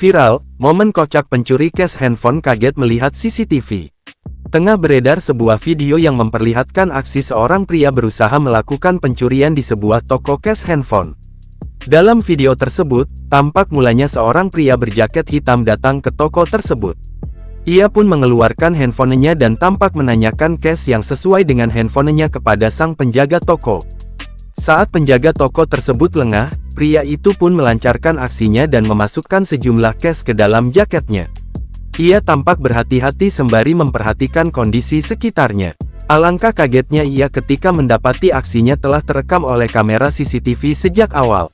Viral, momen kocak pencuri cash handphone kaget melihat CCTV. Tengah beredar sebuah video yang memperlihatkan aksi seorang pria berusaha melakukan pencurian di sebuah toko cash handphone. Dalam video tersebut, tampak mulanya seorang pria berjaket hitam datang ke toko tersebut. Ia pun mengeluarkan handphonenya dan tampak menanyakan cash yang sesuai dengan handphonenya kepada sang penjaga toko. Saat penjaga toko tersebut lengah, pria itu pun melancarkan aksinya dan memasukkan sejumlah cash ke dalam jaketnya. Ia tampak berhati-hati sembari memperhatikan kondisi sekitarnya. Alangkah kagetnya ia ketika mendapati aksinya telah terekam oleh kamera CCTV sejak awal.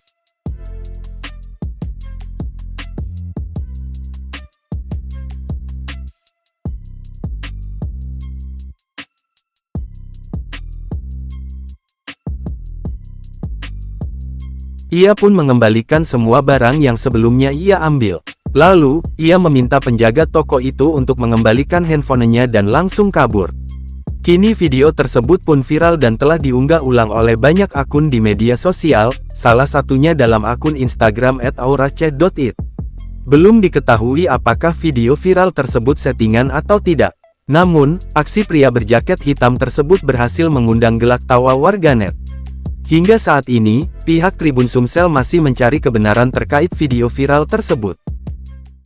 Ia pun mengembalikan semua barang yang sebelumnya ia ambil. Lalu, ia meminta penjaga toko itu untuk mengembalikan handphonenya dan langsung kabur. Kini video tersebut pun viral dan telah diunggah ulang oleh banyak akun di media sosial, salah satunya dalam akun Instagram @aurachat.it. Belum diketahui apakah video viral tersebut settingan atau tidak. Namun, aksi pria berjaket hitam tersebut berhasil mengundang gelak tawa warganet. Hingga saat ini, pihak Tribun Sumsel masih mencari kebenaran terkait video viral tersebut.